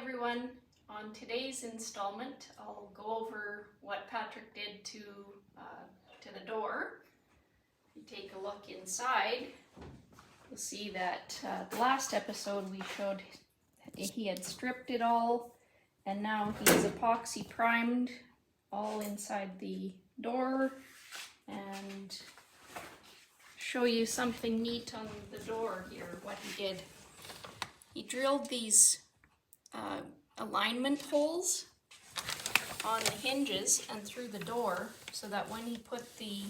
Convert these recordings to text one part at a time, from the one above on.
everyone. On today's installment, I'll go over what Patrick did to the door. If you take a look inside, you'll see that the last episode we showed he had stripped it all, and now he's epoxy primed all inside the door. And show you something neat on the door here, what he did. He drilled these alignment holes on the hinges and through the door so that when he put the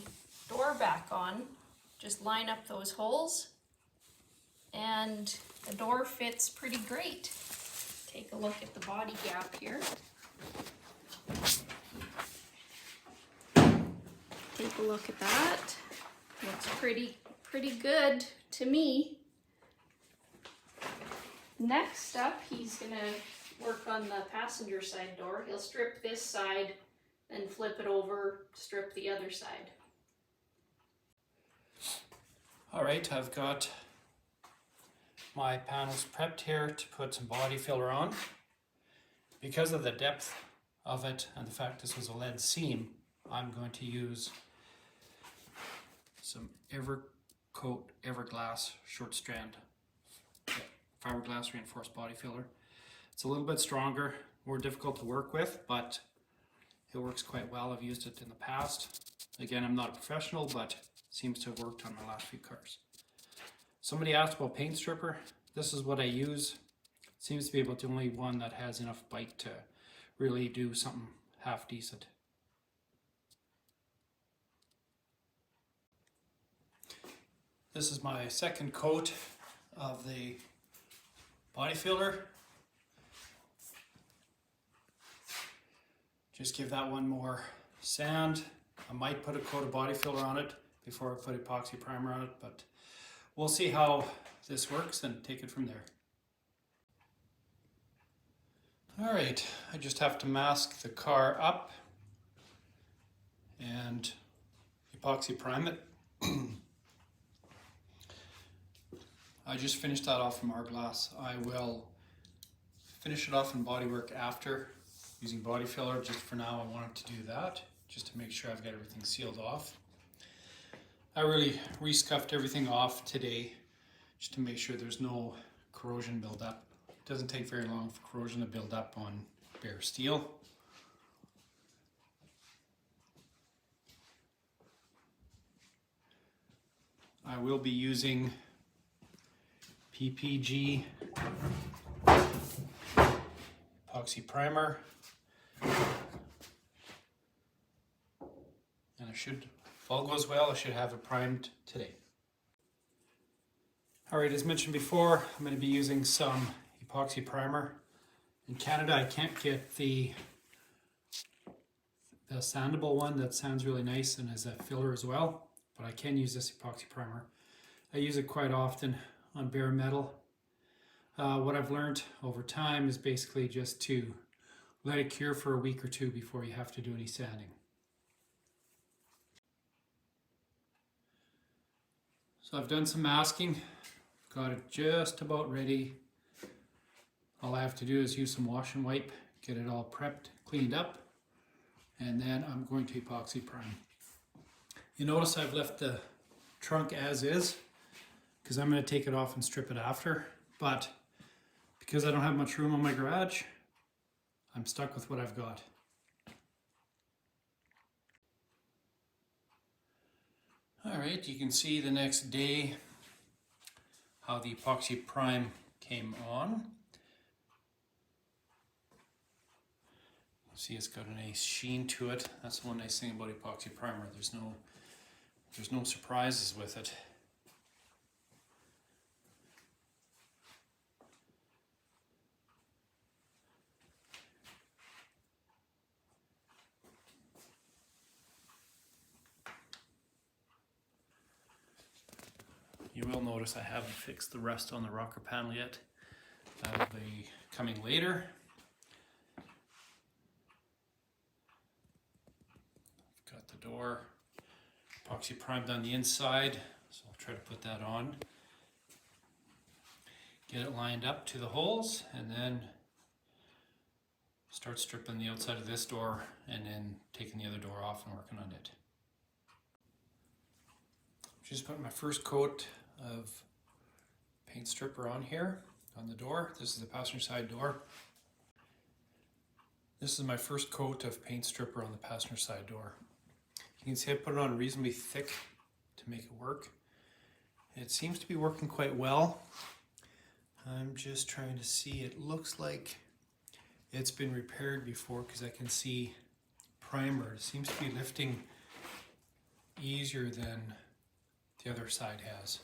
door back on, just line up those holes and the door fits pretty great. Take a look at the body gap here. Take a look at that. Looks pretty good to me. Next up, he's gonna work on the passenger side door. He'll strip this side, then flip it over, strip the other side. All right, I've got my panels prepped here to put some body filler on. Because of the depth of it and the fact this was a lead seam, I'm going to use some Everglass short strand fiberglass reinforced body filler. It's a little bit stronger, more difficult to work with, but it works quite well. I've used it in the past. Again, I'm not a professional, but it seems to have worked on my last few cars. Somebody asked about paint stripper. This is what I use. It seems to be about the only one that has enough bite to really do something half decent. This is my second coat of the body filler. Just give that one more sand. I might put a coat of body filler on it before I put epoxy primer on it, but we'll see how this works and take it from there. All right, I just have to mask the car up and epoxy prime it. I just finished that off from Arglass. I will finish it off in bodywork after using body filler. Just for now, I wanted to do that just to make sure I've got everything sealed off. I really re-scuffed everything off today just to make sure there's no corrosion buildup. It doesn't take very long for corrosion to build up on bare steel. I will be using PPG epoxy primer, and I should, if all goes well, I should have it primed today. Alright, as mentioned before, I'm going to be using some epoxy primer. In Canada, I can't get the sandable one that sounds really nice and is a filler as well, but I can use this epoxy primer. I use it quite often on bare metal. What I've learned over time is basically just to let it cure for a week or two before you have to do any sanding. So I've done some masking, got it just about ready. All I have to do is use some wash and wipe, get it all prepped, cleaned up, and then I'm going to epoxy prime. You notice I've left the trunk as is, because I'm going to take it off and strip it after, but because I don't have much room on my garage, I'm stuck with what I've got. Alright, you can see the next day how the epoxy prime came on. See, it's got a nice sheen to it. That's the one nice thing about epoxy primer. There's no surprises with it. You will notice I haven't fixed the rust on the rocker panel yet. That'll be coming later. I've got the door epoxy primed on the inside, so I'll try to put that on. Get it lined up to the holes, and then start stripping the outside of this door and then taking the other door off and working on it. Just putting my first coat of paint stripper on here on the door. This is the passenger side door. This is my first coat of paint stripper on the passenger side door. You can see I put it on reasonably thick to make it work. It seems to be working quite well. I'm just trying to see, it looks like it's been repaired before because I can see primer. It seems to be lifting easier than the other side has.